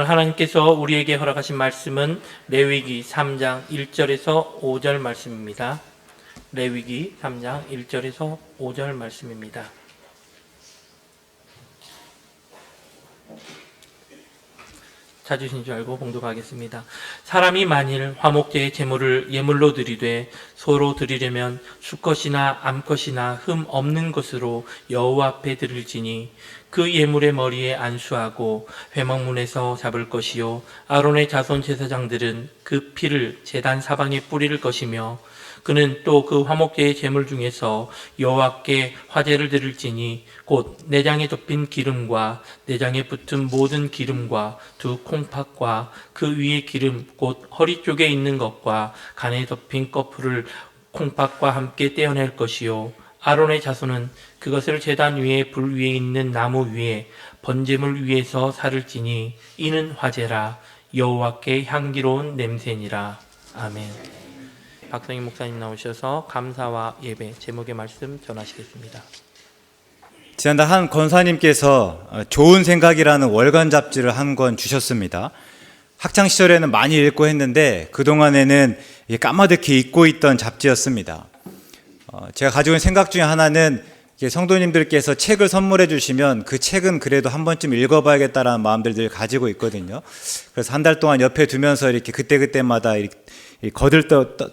오늘 하나님께서 우리에게 허락하신 말씀은 레위기 3장 1절에서 5절 말씀입니다. 레위기 3장 1절에서 5절 말씀입니다. 찾으신 줄 알고 봉독하겠습니다. 사람이 만일 화목제의 제물을 예물로 드리되 서로 드리려면 수컷이나 암컷이나 흠 없는 것으로 여호와 앞에 드릴지니 그 예물의 머리에 안수하고 회막문에서 잡을 것이요 아론의 자손 제사장들은 그 피를 제단 사방에 뿌릴 것이며 그는 또 그 화목제의 제물 중에서 여호와께 화제를 드릴지니 곧 내장에 덮인 기름과 내장에 붙은 모든 기름과 두 콩팥과 그 위에 기름 곧 허리 쪽에 있는 것과 간에 덮인 꺼풀을 콩팥과 함께 떼어낼 것이요 아론의 자손은 그것을 제단 위에 불 위에 있는 나무 위에 번제물 위에서 살을지니 이는 화제라 여호와께 향기로운 냄새니라. 아멘. 박성희 목사님 나오셔서 감사와 예배 제목의 말씀 전하시겠습니다. 지난달 한 권사님께서 좋은 생각이라는 월간 잡지를 한 권 주셨습니다. 학창 시절에는 많이 읽고 했는데 그동안에는 까마득히 잊고 있던 잡지였습니다. 제가 가지고 있는 생각 중에 하나는 성도님들께서 책을 선물해 주시면 그 책은 그래도 한 번쯤 읽어봐야겠다라는 마음들 늘 가지고 있거든요. 그래서 한 달 동안 옆에 두면서 이렇게 그때그때마다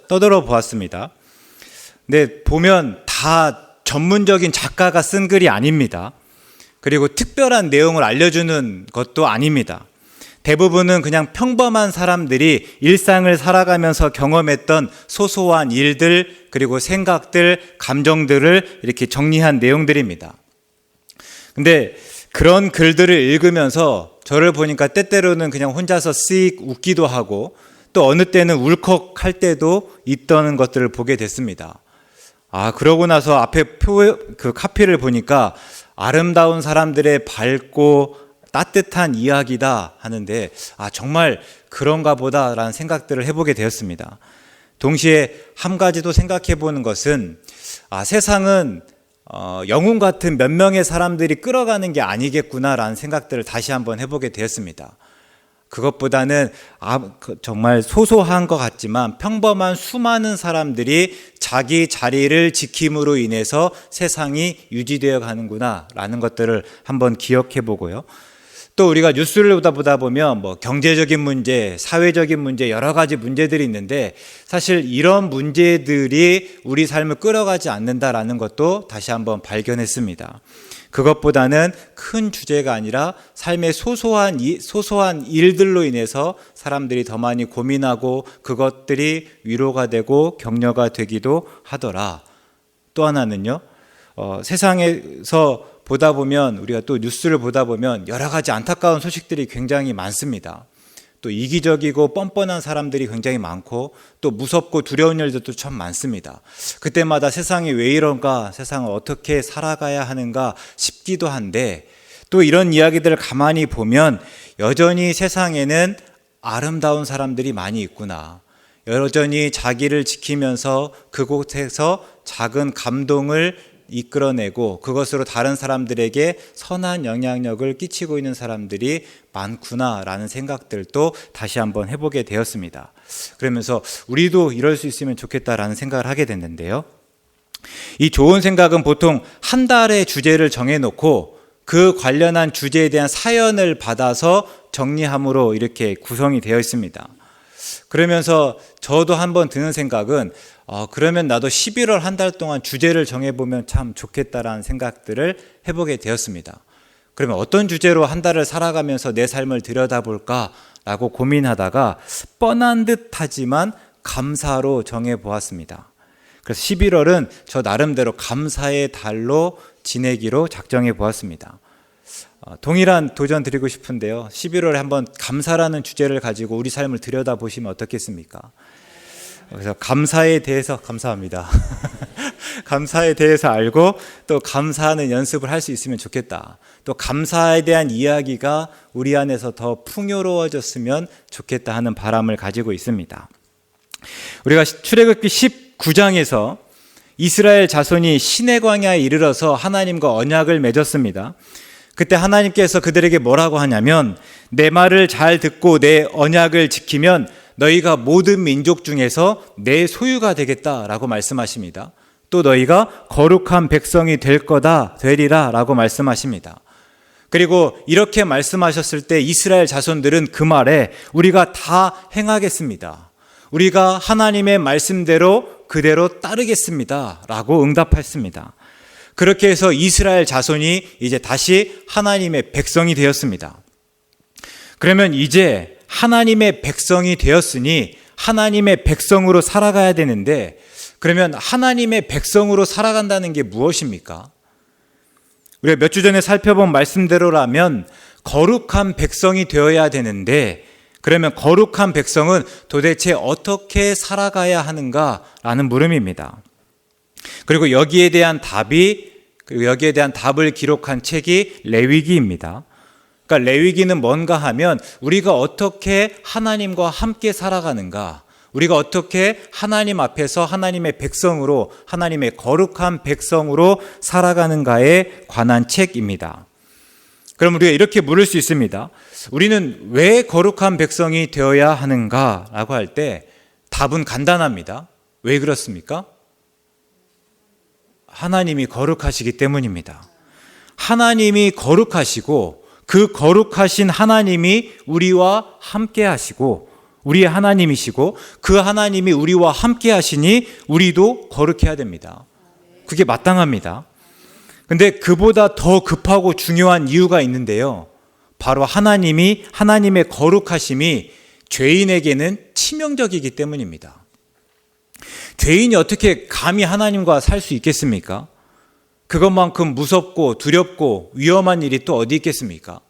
떠들어 보았습니다. 근데 보면 다 전문적인 작가가 쓴 글이 아닙니다. 그리고 특별한 내용을 알려주는 것도 아닙니다. 대부분은 그냥 평범한 사람들이 일상을 살아가면서 경험했던 소소한 일들, 그리고 생각들, 감정들을 이렇게 정리한 내용들입니다. 근데 그런 글들을 읽으면서 저를 보니까 때때로는 그냥 혼자서 씩 웃기도 하고 또 어느 때는 울컥할 때도 있던 것들을 보게 됐습니다. 그러고 나서 앞에 그 카피를 보니까 아름다운 사람들의 밝고 따뜻한 이야기다 하는데 정말 그런가 보다라는 생각들을 해보게 되었습니다. 동시에 한 가지 도 생각해 보는 것은 세상은 영웅 같은 몇 명의 사람들이 끌어가는 게 아니겠구나라는 생각들을 다시 한번 해보게 되었습니다. 그것보다는 정말 소소한 것 같지만 평범한 수많은 사람들이 자기 자리를 지킴으로 인해서 세상이 유지되어 가는구나 라는 것들을 한번 기억해 보고요. 또 우리가 뉴스를 보다 보면 경제적인 문제, 사회적인 문제, 여러 가지 문제들이 있는데 사실 이런 문제들이 우리 삶을 끌어가지 않는다라는 것도 다시 한번 발견했습니다. 그것보다는 큰 주제가 아니라 삶의 소소한 일들로 인해서 사람들이 더 많이 고민하고 그것들이 위로가 되고 격려가 되기도 하더라. 또 하나는요, 세상에서 보다 보면 우리가 또 뉴스를 보다 보면 여러 가지 안타까운 소식들이 굉장히 많습니다. 또 이기적이고 뻔뻔한 사람들이 굉장히 많고 또 무섭고 두려운 일들도 참 많습니다. 그때마다 세상이 왜 이런가, 세상을 어떻게 살아가야 하는가 싶기도 한데 또 이런 이야기들을 가만히 보면 여전히 세상에는 아름다운 사람들이 많이 있구나. 여전히 자기를 지키면서 그곳에서 작은 감동을 이끌어내고 그것으로 다른 사람들에게 선한 영향력을 끼치고 있는 사람들이 많구나라는 생각들도 다시 한번 해보게 되었습니다. 그러면서 우리도 이럴 수 있으면 좋겠다라는 생각을 하게 됐는데요. 이 좋은 생각은 보통 한 달의 주제를 정해놓고 그 관련한 주제에 대한 사연을 받아서 정리함으로 이렇게 구성이 되어 있습니다. 그러면서 저도 한번 드는 생각은 그러면 나도 11월 한 달 동안 주제를 정해보면 참 좋겠다라는 생각들을 해보게 되었습니다. 그러면 어떤 주제로 한 달을 살아가면서 내 삶을 들여다볼까라고 고민하다가 뻔한 듯하지만 감사로 정해보았습니다. 그래서 11월은 저 나름대로 감사의 달로 지내기로 작정해 보았습니다. 동일한 도전 드리고 싶은데요. 11월에 한번 감사라는 주제를 가지고 우리 삶을 들여다보시면 어떻겠습니까? 그래서 감사에 대해서 감사합니다. 감사에 대해서 알고 또 감사하는 연습을 할 수 있으면 좋겠다. 또 감사에 대한 이야기가 우리 안에서 더 풍요로워졌으면 좋겠다 하는 바람을 가지고 있습니다. 우리가 출애굽기 19장에서 이스라엘 자손이 시내 광야에 이르러서 하나님과 언약을 맺었습니다. 그때 하나님께서 그들에게 뭐라고 하냐면 내 말을 잘 듣고 내 언약을 지키면 너희가 모든 민족 중에서 내 소유가 되겠다라고 말씀하십니다. 또 너희가 거룩한 백성이 되리라 라고 말씀하십니다. 그리고 이렇게 말씀하셨을 때 이스라엘 자손들은 그 말에 우리가 다 행하겠습니다. 우리가 하나님의 말씀대로 그대로 따르겠습니다 라고 응답했습니다. 그렇게 해서 이스라엘 자손이 이제 다시 하나님의 백성이 되었습니다. 그러면 이제 하나님의 백성이 되었으니 하나님의 백성으로 살아가야 되는데, 그러면 하나님의 백성으로 살아간다는 게 무엇입니까? 우리가 몇 주 전에 살펴본 말씀대로라면 거룩한 백성이 되어야 되는데, 그러면 거룩한 백성은 도대체 어떻게 살아가야 하는가라는 물음입니다. 그리고 여기에 대한 답을 기록한 책이 레위기입니다. 그러니까 레위기는 뭔가 하면 우리가 어떻게 하나님과 함께 살아가는가, 우리가 어떻게 하나님 앞에서 하나님의 백성으로, 하나님의 거룩한 백성으로 살아가는가에 관한 책입니다. 그럼 우리가 이렇게 물을 수 있습니다. 우리는 왜 거룩한 백성이 되어야 하는가라고 할 때 답은 간단합니다. 왜 그렇습니까? 하나님이 거룩하시기 때문입니다. 하나님이 거룩하시고 그 거룩하신 하나님이 우리와 함께 하시고 우리의 하나님이시고 그 하나님이 우리와 함께 하시니 우리도 거룩해야 됩니다. 그게 마땅합니다. 근데 그보다 더 급하고 중요한 이유가 있는데요. 바로 하나님의 거룩하심이 죄인에게는 치명적이기 때문입니다. 죄인이 어떻게 감히 하나님과 살 수 있겠습니까? 그것만큼 무섭고 두렵고 위험한 일이 또 어디 있겠습니까?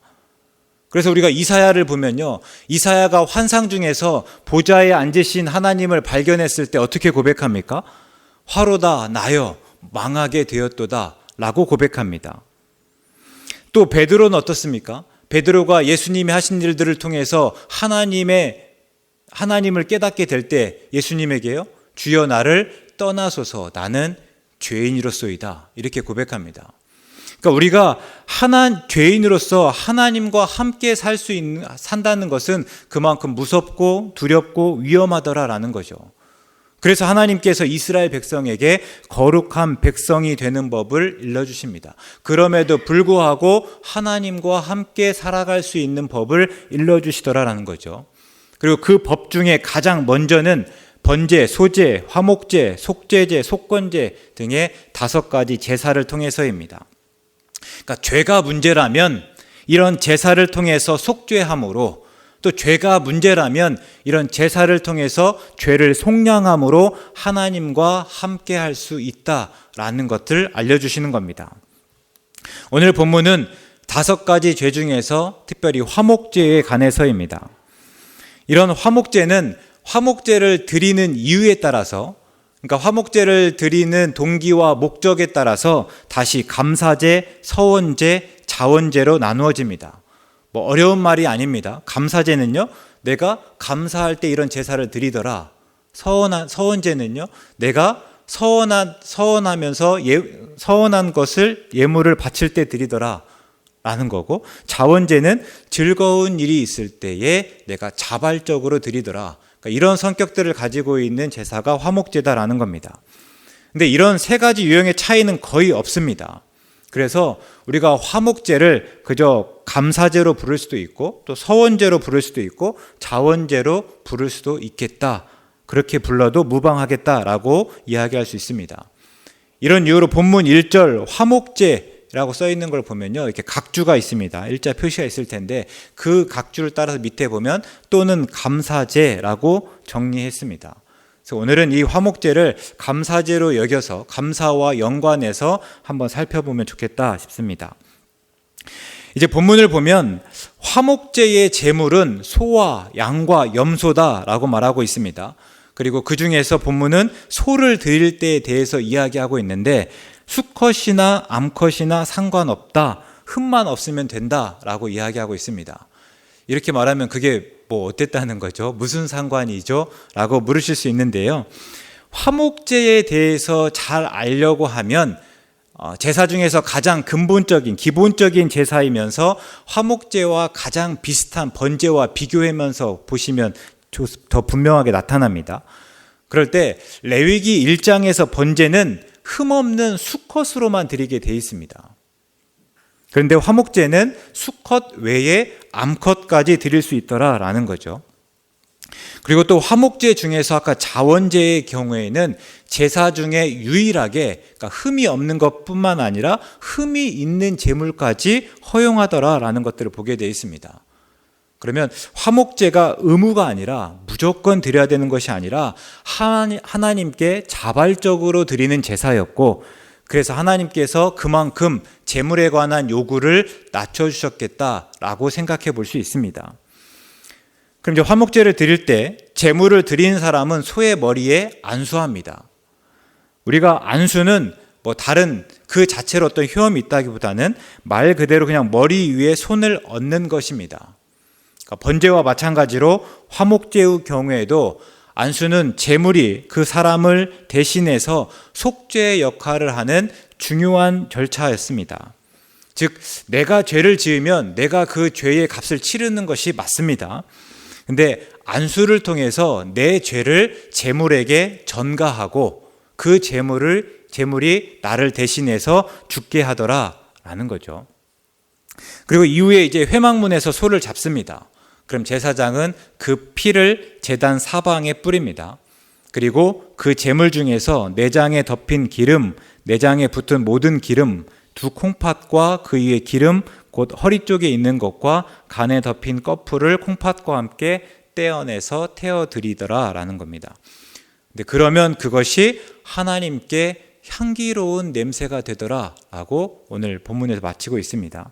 그래서 우리가 이사야를 보면요, 이사야가 환상 중에서 보좌에 앉으신 하나님을 발견했을 때 어떻게 고백합니까? 화로다 나여 망하게 되었도다 라고 고백합니다. 또 베드로는 어떻습니까? 베드로가 예수님이 하신 일들을 통해서 하나님을 깨닫게 될 때 예수님에게요, 주여 나를 떠나소서 나는 죄인이로소이다 이렇게 고백합니다. 그러니까 우리가 죄인으로서 하나님과 함께 산다는 것은 그만큼 무섭고 두렵고 위험하더라라는 거죠. 그래서 하나님께서 이스라엘 백성에게 거룩한 백성이 되는 법을 일러주십니다. 그럼에도 불구하고 하나님과 함께 살아갈 수 있는 법을 일러주시더라라는 거죠. 그리고 그 법 중에 가장 먼저는 번제, 소제, 화목제, 속죄제, 속건제 등의 5가지 제사를 통해서입니다. 그러니까 죄가 문제라면 이런 제사를 통해서 속죄함으로, 또 죄가 문제라면 이런 제사를 통해서 죄를 속량함으로 하나님과 함께 할 수 있다라는 것을 알려주시는 겁니다. 오늘 본문은 5가지 죄 중에서 특별히 화목제에 관해서입니다. 이런 화목제를 드리는 이유에 따라서, 그러니까 화목제를 드리는 동기와 목적에 따라서 다시 감사제, 서원제, 자원제로 나누어집니다. 뭐 어려운 말이 아닙니다. 감사제는요, 내가 감사할 때 이런 제사를 드리더라. 서원제는요, 내가 서원하면서 서원한 것을 예물을 바칠 때 드리더라 라는 거고, 자원제는 즐거운 일이 있을 때에 내가 자발적으로 드리더라. 그러니까 이런 성격들을 가지고 있는 제사가 화목제다라는 겁니다. 근데 이런 3가지 유형의 차이는 거의 없습니다. 그래서 우리가 화목제를 그저 감사제로 부를 수도 있고, 또 서원제로 부를 수도 있고, 자원제로 부를 수도 있겠다. 그렇게 불러도 무방하겠다라고 이야기할 수 있습니다. 이런 이유로 본문 1절 화목제라고 써 있는 걸 보면요, 이렇게 각주가 있습니다. 일자 표시가 있을 텐데 그 각주를 따라서 밑에 보면 또는 감사제라고 정리했습니다. 그래서 오늘은 이 화목제를 감사제로 여겨서 감사와 연관해서 한번 살펴보면 좋겠다 싶습니다. 이제 본문을 보면 화목제의 제물은 소와 양과 염소다라고 말하고 있습니다. 그리고 그 중에서 본문은 소를 드릴 때에 대해서 이야기하고 있는데, 수컷이나 암컷이나 상관없다, 흠만 없으면 된다라고 이야기하고 있습니다. 이렇게 말하면 그게 뭐 어땠다는 거죠? 무슨 상관이죠? 라고 물으실 수 있는데요. 화목제에 대해서 잘 알려고 하면 제사 중에서 가장 근본적인 기본적인 제사이면서 화목제와 가장 비슷한 번제와 비교하면서 보시면 더 분명하게 나타납니다. 그럴 때 레위기 1장에서 번제는 흠없는 수컷으로만 드리게 돼 있습니다. 그런데 화목제는 수컷 외에 암컷까지 드릴 수 있더라라는 거죠. 그리고 또 화목제 중에서 아까 자원제의 경우에는 제사 중에 유일하게 그러니까 흠이 없는 것뿐만 아니라 흠이 있는 제물까지 허용하더라라는 것들을 보게 되어 있습니다. 그러면 화목제가 의무가 아니라 무조건 드려야 되는 것이 아니라 하나님께 자발적으로 드리는 제사였고, 그래서 하나님께서 그만큼 제물에 관한 요구를 낮춰주셨겠다라고 생각해 볼 수 있습니다. 그럼 이제 화목제를 드릴 때 제물을 드리는 사람은 소의 머리에 안수합니다. 우리가 안수는 뭐 다른 그 자체로 어떤 효험이 있다기보다는 말 그대로 그냥 머리 위에 손을 얹는 것입니다. 그러니까 번제와 마찬가지로 화목제의 경우에도 안수는 제물이 그 사람을 대신해서 속죄의 역할을 하는 중요한 절차였습니다. 즉 내가 죄를 지으면 내가 그 죄의 값을 치르는 것이 맞습니다. 근데 안수를 통해서 내 죄를 제물에게 전가하고 그 제물이 나를 대신해서 죽게 하더라라는 거죠. 그리고 이후에 이제 회막문에서 소를 잡습니다. 그럼 제사장은 그 피를 제단 사방에 뿌립니다. 그리고 그 제물 중에서 내장에 덮인 기름, 내장에 붙은 모든 기름, 두 콩팥과 그 위에 기름, 곧 허리 쪽에 있는 것과 간에 덮인 꺼풀을 콩팥과 함께 떼어내서 태워드리더라라는 겁니다. 근데 그러면 그것이 하나님께 향기로운 냄새가 되더라라고 오늘 본문에서 마치고 있습니다.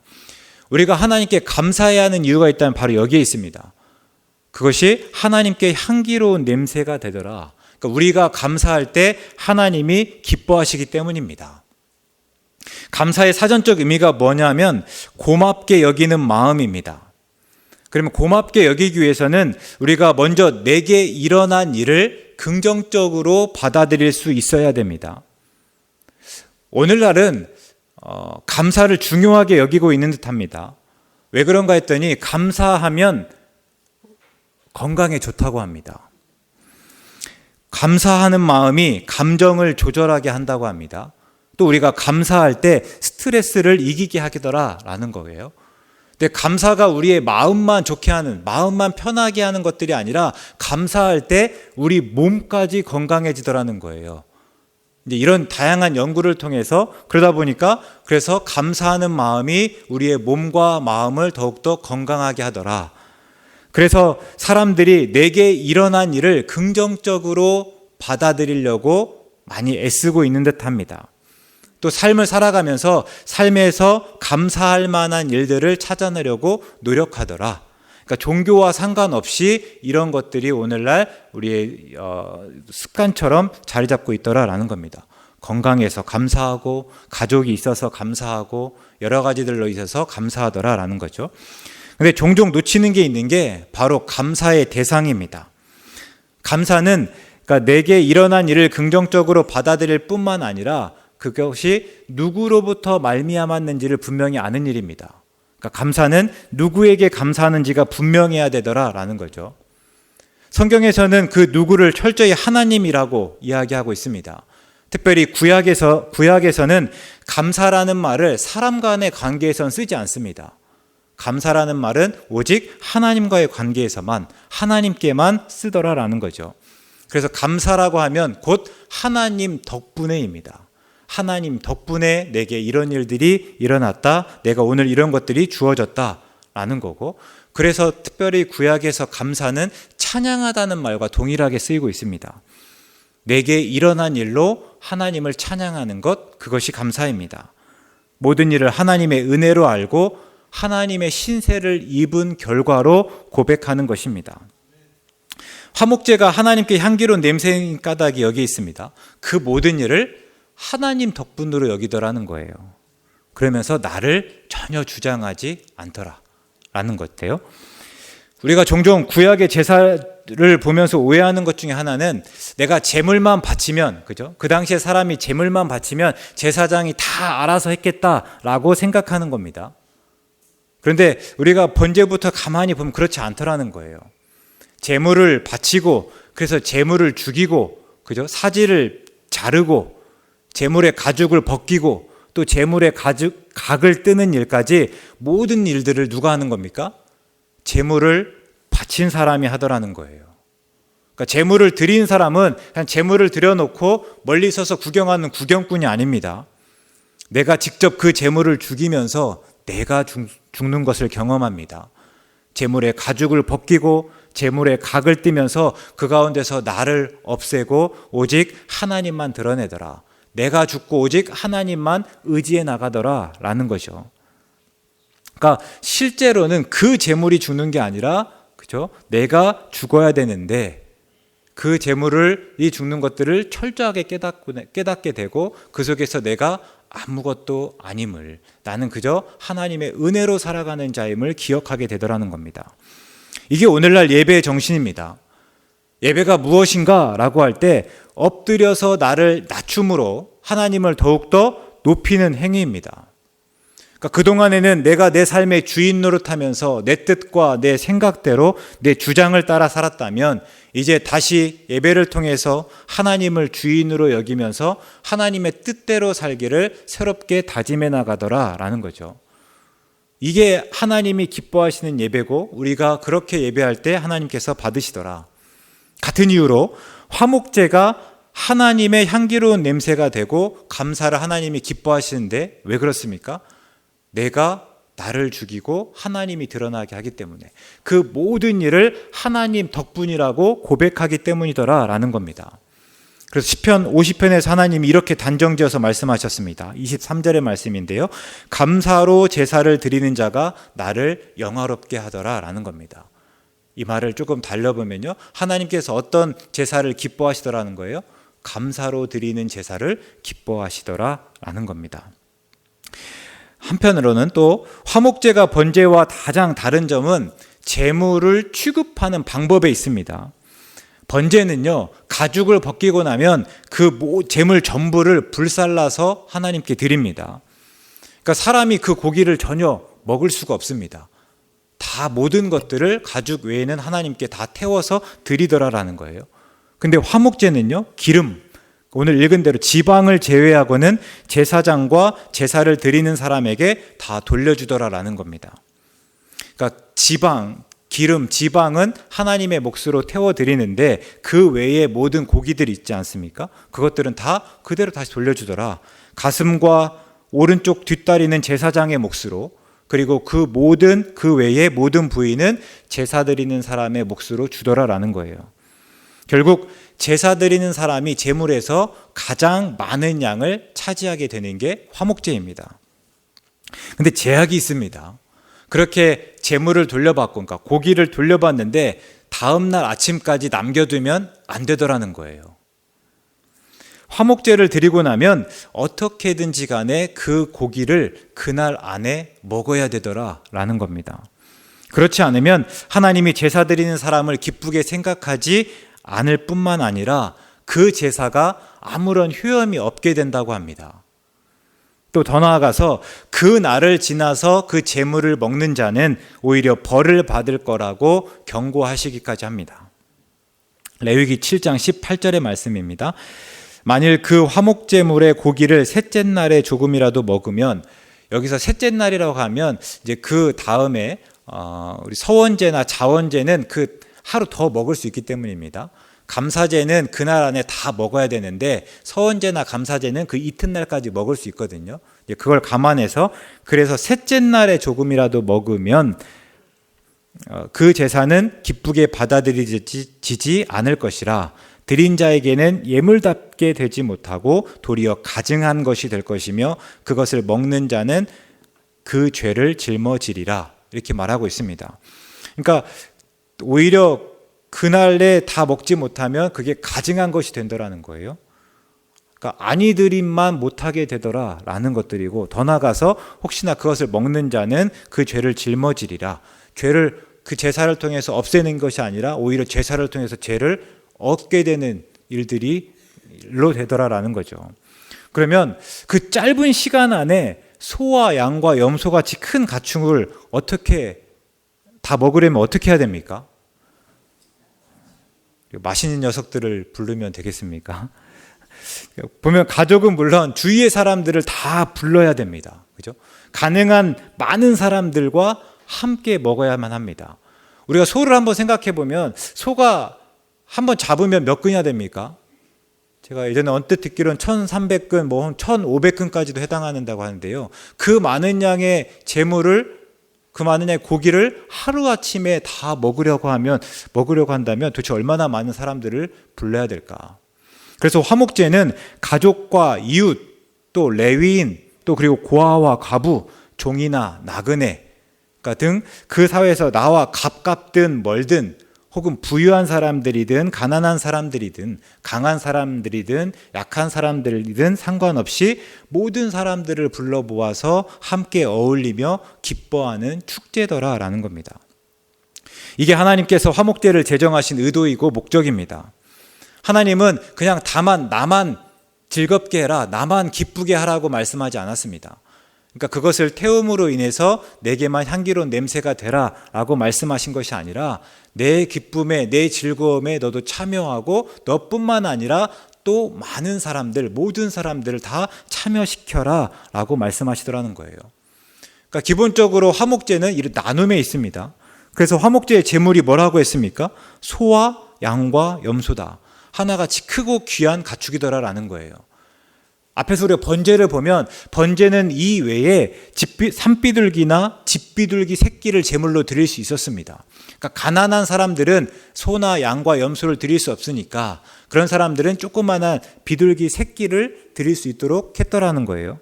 우리가 하나님께 감사해야 하는 이유가 있다면 바로 여기에 있습니다. 그것이 하나님께 향기로운 냄새가 되더라. 그러니까 우리가 감사할 때 하나님이 기뻐하시기 때문입니다. 감사의 사전적 의미가 뭐냐면 고맙게 여기는 마음입니다. 그러면 고맙게 여기기 위해서는 우리가 먼저 내게 일어난 일을 긍정적으로 받아들일 수 있어야 됩니다. 오늘날은 감사를 중요하게 여기고 있는 듯합니다. 왜 그런가 했더니 감사하면 건강에 좋다고 합니다. 감사하는 마음이 감정을 조절하게 한다고 합니다. 또 우리가 감사할 때 스트레스를 이기게 하더라라는 거예요. 근데 감사가 우리의 마음만 좋게 하는, 마음만 편하게 하는 것들이 아니라 감사할 때 우리 몸까지 건강해지더라는 거예요. 이제 이런 다양한 연구를 통해서 그러다 보니까 그래서 감사하는 마음이 우리의 몸과 마음을 더욱더 건강하게 하더라. 그래서 사람들이 내게 일어난 일을 긍정적으로 받아들이려고 많이 애쓰고 있는 듯합니다. 또 삶을 살아가면서 삶에서 감사할 만한 일들을 찾아내려고 노력하더라. 그러니까 종교와 상관없이 이런 것들이 오늘날 우리의 습관처럼 자리 잡고 있더라라는 겁니다. 건강해서 감사하고 가족이 있어서 감사하고 여러 가지들로 있어서 감사하더라라는 거죠. 근데 종종 놓치는 게 있는 게 바로 감사의 대상입니다. 감사는 그러니까 내게 일어난 일을 긍정적으로 받아들일 뿐만 아니라 그것이 누구로부터 말미암았는지를 분명히 아는 일입니다. 그러니까 감사는 누구에게 감사하는지가 분명해야 되더라라는 거죠. 성경에서는 그 누구를 철저히 하나님이라고 이야기하고 있습니다. 특별히 구약에서는 감사라는 말을 사람 간의 관계에선 쓰지 않습니다. 감사라는 말은 오직 하나님과의 관계에서만, 하나님께만 쓰더라라는 거죠. 그래서 감사라고 하면 곧 하나님 덕분에입니다. 하나님 덕분에 내게 이런 일들이 일어났다. 내가 오늘 이런 것들이 주어졌다라는 거고, 그래서 특별히 구약에서 감사는 찬양하다는 말과 동일하게 쓰이고 있습니다. 내게 일어난 일로 하나님을 찬양하는 것, 그것이 감사입니다. 모든 일을 하나님의 은혜로 알고 하나님의 신세를 입은 결과로 고백하는 것입니다. 화목제가 하나님께 향기로운 냄새인 까닭이 여기 있습니다. 그 모든 일을 하나님 덕분으로 여기더라는 거예요. 그러면서 나를 전혀 주장하지 않더라라는 것이에요. 우리가 종종 구약의 제사를 이것을 보면서 오해하는 것 중에 하나는 내가 제물만 바치면, 그죠? 그 당시에 사람이 제물만 바치면 제사장이 다 알아서 했겠다라고 생각하는 겁니다. 그런데 우리가 번제부터 가만히 보면 그렇지 않더라는 거예요. 제물을 바치고, 그래서 제물을 죽이고, 그죠? 사지를 자르고, 제물의 가죽을 벗기고, 또 제물의 각을 뜨는 일까지 모든 일들을 누가 하는 겁니까? 제물을 바친 사람이 하더라는 거예요. 그러니까 제물을 드린 사람은 그냥 제물을 드려놓고 멀리 서서 구경하는 구경꾼이 아닙니다. 내가 직접 그 제물을 죽이면서 내가 죽는 것을 경험합니다. 제물의 가죽을 벗기고 제물의 각을 띠면서 그 가운데서 나를 없애고 오직 하나님만 드러내더라. 내가 죽고 오직 하나님만 의지해 나가더라 라는 거죠. 그러니까 실제로는 그 제물이 죽는 게 아니라, 그죠? 내가 죽어야 되는데 그 제물이 죽는 것들을 철저하게 깨닫게 되고 그 속에서 내가 아무것도 아님을, 나는 그저 하나님의 은혜로 살아가는 자임을 기억하게 되더라는 겁니다. 이게 오늘날 예배의 정신입니다. 예배가 무엇인가 라고 할 때 엎드려서 나를 낮춤으로 하나님을 더욱더 높이는 행위입니다. 그러니까 그동안에는 내가 내 삶의 주인 노릇하면서 내 뜻과 내 생각대로 내 주장을 따라 살았다면 이제 다시 예배를 통해서 하나님을 주인으로 여기면서 하나님의 뜻대로 살기를 새롭게 다짐해 나가더라라는 거죠. 이게 하나님이 기뻐하시는 예배고 우리가 그렇게 예배할 때 하나님께서 받으시더라. 같은 이유로 화목제가 하나님의 향기로운 냄새가 되고 감사를 하나님이 기뻐하시는데 왜 그렇습니까? 내가 나를 죽이고 하나님이 드러나게 하기 때문에, 그 모든 일을 하나님 덕분이라고 고백하기 때문이더라라는 겁니다. 그래서 시편 50편에서 하나님이 이렇게 단정지어서 말씀하셨습니다. 23절의 말씀인데요. 감사로 제사를 드리는 자가 나를 영화롭게 하더라라는 겁니다. 이 말을 조금 달려보면요, 하나님께서 어떤 제사를 기뻐하시더라는 거예요? 감사로 드리는 제사를 기뻐하시더라라는 겁니다. 한편으로는 또 화목제가 번제와 가장 다른 점은 제물을 취급하는 방법에 있습니다. 번제는요, 가죽을 벗기고 나면 그 제물 전부를 불살라서 하나님께 드립니다. 그러니까 사람이 그 고기를 전혀 먹을 수가 없습니다. 다 모든 것들을 가죽 외에는 하나님께 다 태워서 드리더라라는 거예요. 근데 화목제는요, 기름, 오늘 읽은 대로 지방을 제외하고는 제사장과 제사를 드리는 사람에게 다 돌려주더라라는 겁니다. 그러니까 기름, 지방은 하나님의 몫으로 태워드리는데 그 외에 모든 고기들이 있지 않습니까? 그것들은 다 그대로 다시 돌려주더라. 가슴과 오른쪽 뒷다리는 제사장의 몫으로, 그리고 그 외의 모든 부위는 제사 드리는 사람의 몫으로 주더라라는 거예요. 결국 제사 드리는 사람이 제물에서 가장 많은 양을 차지하게 되는 게 화목제입니다. 근데 제약이 있습니다. 그렇게 제물을 돌려받고, 그러니까 고기를 돌려받는데 다음날 아침까지 남겨두면 안 되더라는 거예요. 화목제를 드리고 나면 어떻게든지 간에 그 고기를 그날 안에 먹어야 되더라라는 겁니다. 그렇지 않으면 하나님이 제사 드리는 사람을 기쁘게 생각하지 않을 뿐만 아니라 그 제사가 아무런 효험이 없게 된다고 합니다. 또 더 나아가서 그 날을 지나서 그 제물을 먹는 자는 오히려 벌을 받을 거라고 경고하시기까지 합니다. 레위기 7장 18절의 말씀입니다. 만일 그 화목제물의 고기를 셋째 날에 조금이라도 먹으면, 여기서 셋째 날이라고 하면 이제 그 다음에 우리 서원제나 자원제는 그 하루 더 먹을 수 있기 때문입니다. 감사제는 그날 안에 다 먹어야 되는데 서원제나 감사제는 그 이튿날까지 먹을 수 있거든요. 그걸 감안해서, 그래서 셋째 날에 조금이라도 먹으면 그 제사는 기쁘게 받아들여지지 않을 것이라 드린 자에게는 예물답게 되지 못하고 도리어 가증한 것이 될 것이며 그것을 먹는 자는 그 죄를 짊어지리라, 이렇게 말하고 있습니다. 그러니까 오히려 그날에 다 먹지 못하면 그게 가증한 것이 된다라는 거예요. 그러니까 아니 드림만 못하게 되더라라는 것들이고, 더 나아가서 혹시나 그것을 먹는 자는 그 죄를 짊어지리라, 죄를 그 제사를 통해서 없애는 것이 아니라 오히려 제사를 통해서 죄를 얻게 되는 일로 되더라라는 거죠. 그러면 그 짧은 시간 안에 소와 양과 염소 같이 큰 가축을 어떻게 다 먹으려면 어떻게 해야 됩니까? 맛있는 녀석들을 부르면 되겠습니까? 보면 가족은 물론 주위의 사람들을 다 불러야 됩니다. 그죠? 가능한 많은 사람들과 함께 먹어야만 합니다. 우리가 소를 한번 생각해 보면 소가 한번 잡으면 몇 근이나 됩니까? 제가 예전에 언뜻 듣기로는 1,300근, 뭐 1,500근까지도 해당한다고 하는데요. 그 많은 양의 재물을, 그 많은 양의 고기를 하루아침에 다 먹으려고 한다면 도대체 얼마나 많은 사람들을 불러야 될까? 그래서 화목제는 가족과 이웃, 또 레위인, 또 그리고 고아와 과부, 종이나 나그네 등 그 사회에서 나와 가깝든 멀든 혹은 부유한 사람들이든 가난한 사람들이든 강한 사람들이든 약한 사람들이든 상관없이 모든 사람들을 불러 모아서 함께 어울리며 기뻐하는 축제더라라는 겁니다. 이게 하나님께서 화목제를 제정하신 의도이고 목적입니다. 하나님은 그냥 다만 나만 즐겁게 해라, 나만 기쁘게 하라고 말씀하지 않았습니다. 그러니까 그것을 태움으로 인해서 내게만 향기로운 냄새가 되라 라고 말씀하신 것이 아니라 내 기쁨에, 내 즐거움에 너도 참여하고 너뿐만 아니라 또 많은 사람들, 모든 사람들을 다 참여시켜라 라고 말씀하시더라는 거예요. 그러니까 기본적으로 화목제는 이런 나눔에 있습니다. 그래서 화목제의 제물이 뭐라고 했습니까? 소와 양과 염소다. 하나같이 크고 귀한 가축이더라라는 거예요. 앞에서 우리가 번제를 보면 번제는 이 외에 산비둘기나 집비둘기 새끼를 제물로 드릴 수 있었습니다. 그러니까 가난한 사람들은 소나 양과 염소를 드릴 수 없으니까 그런 사람들은 조그마한 비둘기 새끼를 드릴 수 있도록 했더라는 거예요.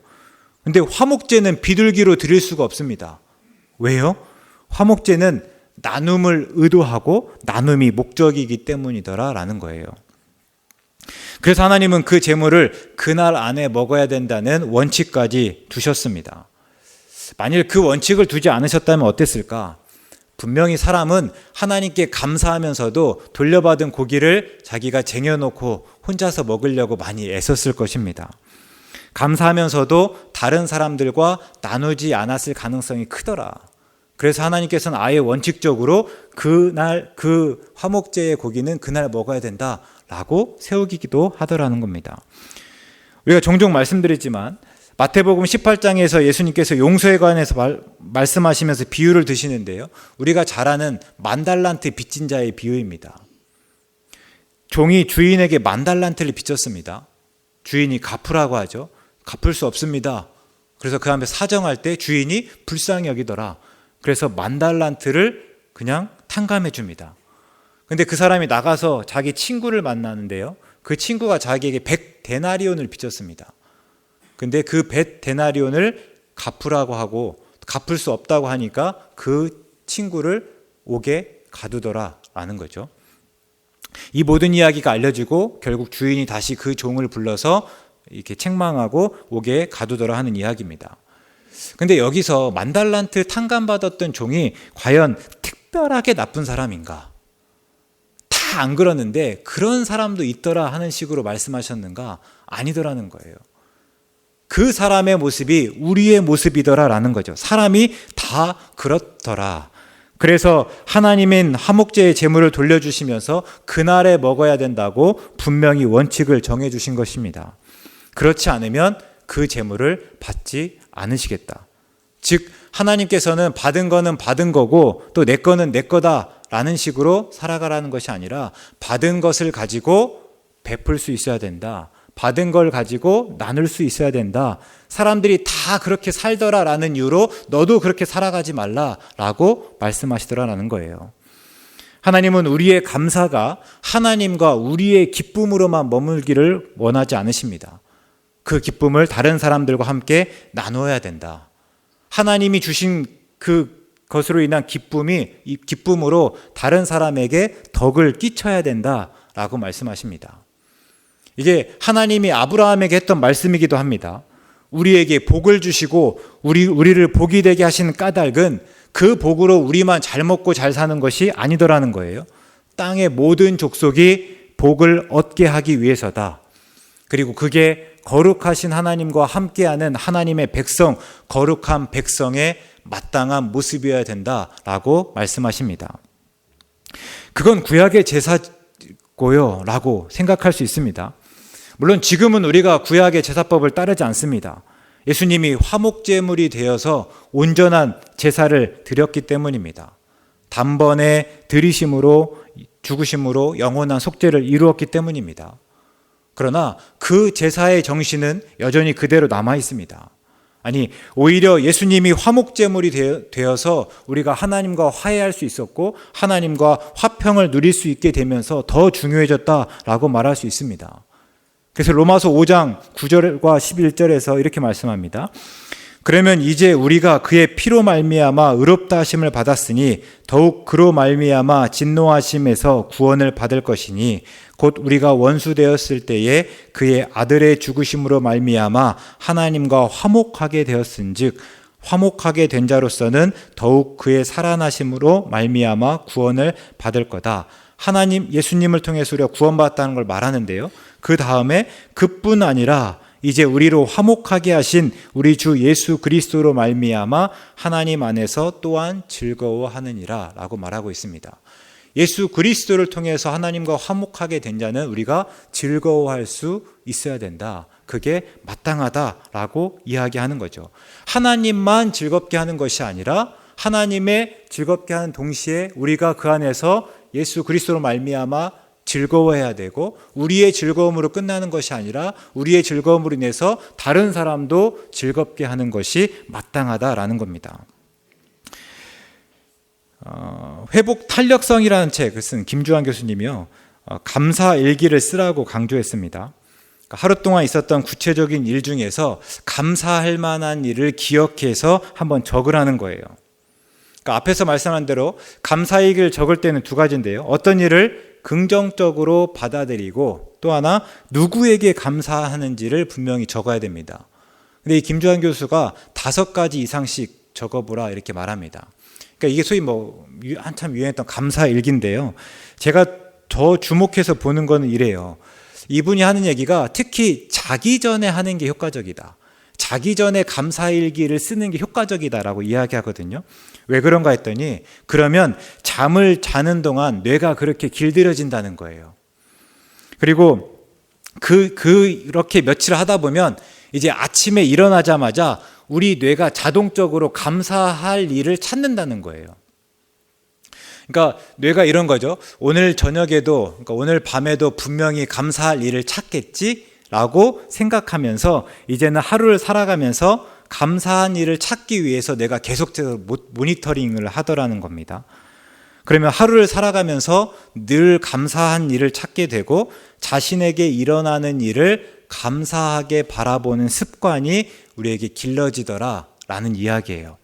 그런데 화목제는 비둘기로 드릴 수가 없습니다. 왜요? 화목제는 나눔을 의도하고 나눔이 목적이기 때문이더라라는 거예요. 그래서 하나님은 그 제물을 그날 안에 먹어야 된다는 원칙까지 두셨습니다. 만일 그 원칙을 두지 않으셨다면 어땠을까? 분명히 사람은 하나님께 감사하면서도 돌려받은 고기를 자기가 쟁여놓고 혼자서 먹으려고 많이 애썼을 것입니다. 감사하면서도 다른 사람들과 나누지 않았을 가능성이 크더라. 그래서 하나님께서는 아예 원칙적으로 그날 그 화목제의 고기는 그날 먹어야 된다라고 세우기도 하더라는 겁니다. 우리가 종종 말씀드리지만 마태복음 18장에서 예수님께서 용서에 관해서 말씀하시면서 비유를 드시는데요. 우리가 잘 아는 10,000달란트 빚진 자의 비유입니다. 종이 주인에게 10,000달란트를 빚졌습니다. 주인이 갚으라고 하죠. 갚을 수 없습니다. 그래서 그 앞에 사정할 때 주인이 불쌍히 여기더라. 그래서 10,000달란트를 그냥 탕감해 줍니다. 근데 그 사람이 나가서 자기 친구를 만나는데요. 그 친구가 자기에게 100데나리온을 빚졌습니다. 근데 그 100데나리온을 갚으라고 하고 갚을 수 없다고 하니까 그 친구를 옥에 가두더라라는 거죠. 이 모든 이야기가 알려지고 결국 주인이 다시 그 종을 불러서 이렇게 책망하고 옥에 가두더라 하는 이야기입니다. 근데 여기서 10,000달란트 탕감받았던 종이 과연 특별하게 나쁜 사람인가? 다 안 그러는데 그런 사람도 있더라 하는 식으로 말씀하셨는가? 아니더라는 거예요. 그 사람의 모습이 우리의 모습이더라라는 거죠. 사람이 다 그렇더라. 그래서 하나님은 화목제의 제물을 돌려주시면서 그날에 먹어야 된다고 분명히 원칙을 정해주신 것입니다. 그렇지 않으면 그 제물을 받지 않으시겠다. 즉 하나님께서는 받은 거는 받은 거고 또 내 거는 내 거다라는 식으로 살아가라는 것이 아니라 받은 것을 가지고 베풀 수 있어야 된다. 받은 걸 가지고 나눌 수 있어야 된다. 사람들이 다 그렇게 살더라라는 이유로 너도 그렇게 살아가지 말라라고 말씀하시더라라는 거예요. 하나님은 우리의 감사가 하나님과 우리의 기쁨으로만 머물기를 원하지 않으십니다. 그 기쁨을 다른 사람들과 함께 나눠야 된다. 하나님이 주신 그 것으로 인한 기쁨이 이 기쁨으로 다른 사람에게 덕을 끼쳐야 된다라고 말씀하십니다. 이게 하나님이 아브라함에게 했던 말씀이기도 합니다. 우리에게 복을 주시고 우리를 복이 되게 하신 까닭은 그 복으로 우리만 잘 먹고 잘 사는 것이 아니더라는 거예요. 땅의 모든 족속이 복을 얻게 하기 위해서다. 그리고 그게 거룩하신 하나님과 함께하는 하나님의 백성, 거룩한 백성의 마땅한 모습이어야 된다라고 말씀하십니다. 그건 구약의 제사고요 라고 생각할 수 있습니다. 물론 지금은 우리가 구약의 제사법을 따르지 않습니다. 예수님이 화목제물이 되어서 온전한 제사를 드렸기 때문입니다. 단번에 들이심으로 죽으심으로 영원한 속죄를 이루었기 때문입니다. 그러나 그 제사의 정신은 여전히 그대로 남아 있습니다. 아니, 오히려 예수님이 화목제물이 되어서 우리가 하나님과 화해할 수 있었고 하나님과 화평을 누릴 수 있게 되면서 더 중요해졌다라고 말할 수 있습니다. 그래서 로마서 5장 9절과 11절에서 이렇게 말씀합니다. 그러면 이제 우리가 그의 피로 말미암아 의롭다 하심을 받았으니 더욱 그로 말미암아 진노하심에서 구원을 받을 것이니 곧 우리가 원수 되었을 때에 그의 아들의 죽으심으로 말미암아 하나님과 화목하게 되었은즉 화목하게 된 자로서는 더욱 그의 살아나심으로 말미암아 구원을 받을 거다. 하나님 예수님을 통해서 우리가 구원받았다는 걸 말하는데요. 그 다음에 그뿐 아니라 이제 우리로 화목하게 하신 우리 주 예수 그리스도로 말미암아 하나님 안에서 또한 즐거워하느니라 라고 말하고 있습니다. 예수 그리스도를 통해서 하나님과 화목하게 된 자는 우리가 즐거워할 수 있어야 된다. 그게 마땅하다라고 이야기하는 거죠. 하나님만 즐겁게 하는 것이 아니라 하나님의 즐겁게 하는 동시에 우리가 그 안에서 예수 그리스도로 말미암아 즐거워해야 되고 우리의 즐거움으로 끝나는 것이 아니라 우리의 즐거움으로 인해서 다른 사람도 즐겁게 하는 것이 마땅하다라는 겁니다. 회복 탄력성이라는 책을 쓴 김주환 교수님이요, 감사 일기를 쓰라고 강조했습니다. 하루 동안 있었던 구체적인 일 중에서 감사할 만한 일을 기억해서 한번 적으라는 거예요. 그러니까 앞에서 말씀한 대로 감사일기를 적을 때는 두 가지인데요. 어떤 일을 긍정적으로 받아들이고 또 하나 누구에게 감사하는지를 분명히 적어야 됩니다. 근데 이 김주환 교수가 5가지 이상씩 적어보라 이렇게 말합니다. 그러니까 이게 소위 한참 유행했던 감사일기인데요. 제가 더 주목해서 보는 거는 이래요. 이분이 하는 얘기가 특히 자기 전에 하는 게 효과적이다. 자기 전에 감사일기를 쓰는 게 효과적이다라고 이야기하거든요. 왜 그런가 했더니 그러면 잠을 자는 동안 뇌가 그렇게 길들여진다는 거예요. 그리고 그렇게 며칠 하다 보면 이제 아침에 일어나자마자 우리 뇌가 자동적으로 감사할 일을 찾는다는 거예요. 그러니까 뇌가 이런 거죠. 오늘 저녁에도, 그러니까 오늘 밤에도 분명히 감사할 일을 찾겠지라고 생각하면서 이제는 하루를 살아가면서 감사한 일을 찾기 위해서 내가 계속해서 모니터링을 하더라는 겁니다. 그러면 하루를 살아가면서 늘 감사한 일을 찾게 되고 자신에게 일어나는 일을 감사하게 바라보는 습관이 우리에게 길러지더라라는 이야기예요.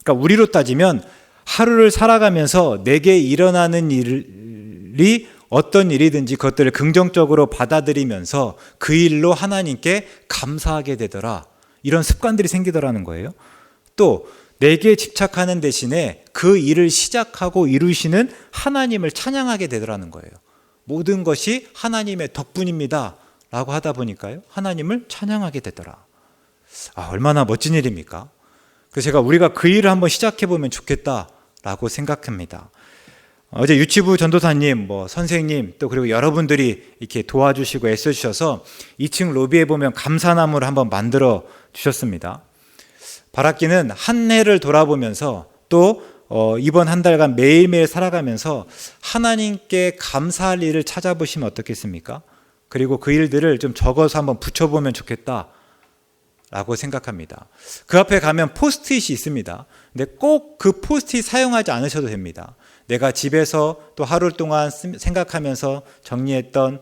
그러니까 우리로 따지면 하루를 살아가면서 내게 일어나는 일이 어떤 일이든지 그것들을 긍정적으로 받아들이면서 그 일로 하나님께 감사하게 되더라. 이런 습관들이 생기더라는 거예요. 또 내게 집착하는 대신에 그 일을 시작하고 이루시는 하나님을 찬양하게 되더라는 거예요. 모든 것이 하나님의 덕분입니다 라고 하다 보니까요, 하나님을 찬양하게 되더라. 얼마나 멋진 일입니까? 그래서 우리가 그 일을 한번 시작해보면 좋겠다라고 생각합니다. 어제 유치부 전도사님, 선생님, 또 그리고 여러분들이 이렇게 도와주시고 애써주셔서 2층 로비에 보면 감사나무를 한번 만들어 주셨습니다. 바라기는 한 해를 돌아보면서 또 이번 한 달간 매일매일 살아가면서 하나님께 감사할 일을 찾아보시면 어떻겠습니까? 그리고 그 일들을 좀 적어서 한번 붙여보면 좋겠다 라고 생각합니다. 그 앞에 가면 포스트잇이 있습니다. 근데 꼭 그 포스트잇 사용하지 않으셔도 됩니다. 내가 집에서 또 하루 동안 생각하면서 정리했던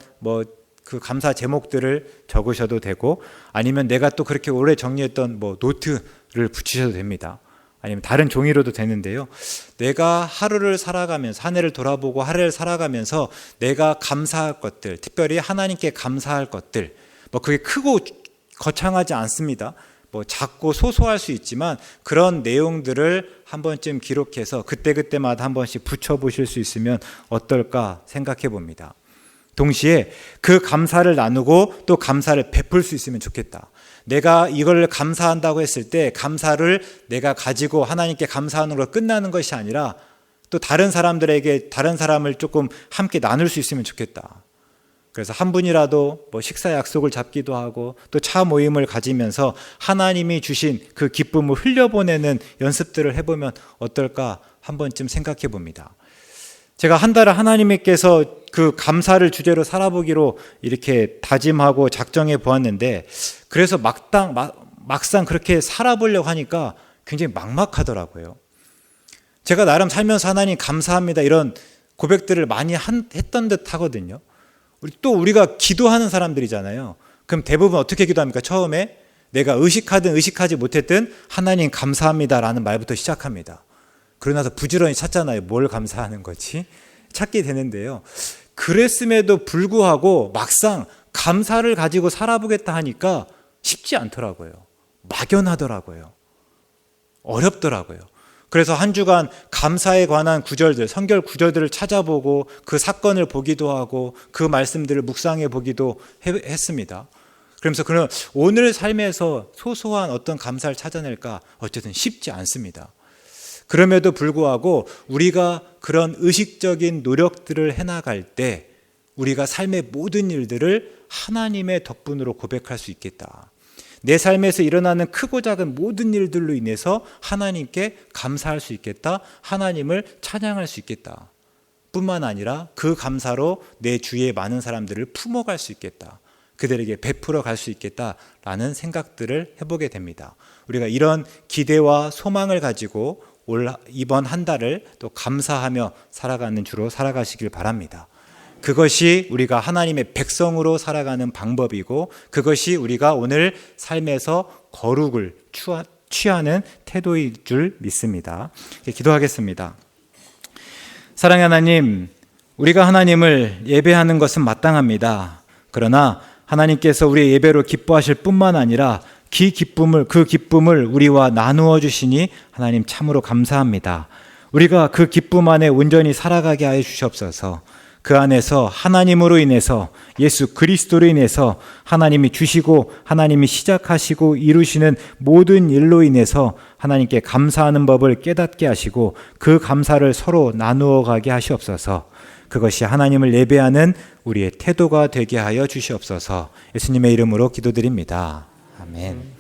그 감사 제목들을 적으셔도 되고, 아니면 내가 또 그렇게 오래 정리했던 노트를 붙이셔도 됩니다. 아니면 다른 종이로도 되는데요. 내가 하루를 살아가면서, 한 해를 돌아보고 하루를 살아가면서 내가 감사할 것들, 특별히 하나님께 감사할 것들, 그게 크고 거창하지 않습니다. 뭐 작고 소소할 수 있지만 그런 내용들을 한 번쯤 기록해서 그때그때마다 한 번씩 붙여보실 수 있으면 어떨까 생각해 봅니다. 동시에 그 감사를 나누고 또 감사를 베풀 수 있으면 좋겠다. 내가 이걸 감사한다고 했을 때 감사를 내가 가지고 하나님께 감사하는 걸로 끝나는 것이 아니라 또 다른 사람들에게 다른 사람을 조금 함께 나눌 수 있으면 좋겠다. 그래서 한 분이라도 뭐 식사 약속을 잡기도 하고 또 차 모임을 가지면서 하나님이 주신 그 기쁨을 흘려보내는 연습들을 해보면 어떨까 한 번쯤 생각해 봅니다. 제가 한 달에 하나님께서 그 감사를 주제로 살아보기로 이렇게 다짐하고 작정해 보았는데 그래서 막상 그렇게 살아보려고 하니까 굉장히 막막하더라고요. 제가 나름 살면서 하나님 감사합니다 이런 고백들을 많이 했던 듯 하거든요. 또 우리가 기도하는 사람들이잖아요. 그럼 대부분 어떻게 기도합니까? 처음에 내가 의식하든 의식하지 못했든 하나님 감사합니다라는 말부터 시작합니다. 그러고 나서 부지런히 찾잖아요. 뭘 감사하는 거지? 찾게 되는데요. 그랬음에도 불구하고 막상 감사를 가지고 살아보겠다 하니까 쉽지 않더라고요. 막연하더라고요. 어렵더라고요. 그래서 한 주간 감사에 관한 구절들, 성경 구절들을 찾아보고 그 사건을 보기도 하고 그 말씀들을 묵상해 보기도 했습니다. 그러면서 그런 오늘 삶에서 소소한 어떤 감사를 찾아낼까 어쨌든 쉽지 않습니다. 그럼에도 불구하고 우리가 그런 의식적인 노력들을 해나갈 때 우리가 삶의 모든 일들을 하나님의 덕분으로 고백할 수 있겠다. 내 삶에서 일어나는 크고 작은 모든 일들로 인해서 하나님께 감사할 수 있겠다. 하나님을 찬양할 수 있겠다. 뿐만 아니라 그 감사로 내 주위의 많은 사람들을 품어갈 수 있겠다. 그들에게 베풀어 갈 수 있겠다라는 생각들을 해보게 됩니다. 우리가 이런 기대와 소망을 가지고 이번 한 달을 또 감사하며 살아가는 주로 살아가시길 바랍니다. 그것이 우리가 하나님의 백성으로 살아가는 방법이고 그것이 우리가 오늘 삶에서 거룩을 취하는 태도일 줄 믿습니다. 기도하겠습니다. 사랑의 하나님, 우리가 하나님을 예배하는 것은 마땅합니다. 그러나 하나님께서 우리의 예배로 기뻐하실 뿐만 아니라 그 기쁨을 우리와 나누어 주시니 하나님 참으로 감사합니다. 우리가 그 기쁨 안에 온전히 살아가게 하여 주시옵소서. 그 안에서 하나님으로 인해서 예수 그리스도로 인해서 하나님이 주시고 하나님이 시작하시고 이루시는 모든 일로 인해서 하나님께 감사하는 법을 깨닫게 하시고 그 감사를 서로 나누어 가게 하시옵소서. 그것이 하나님을 예배하는 우리의 태도가 되게 하여 주시옵소서. 예수님의 이름으로 기도드립니다. 아멘.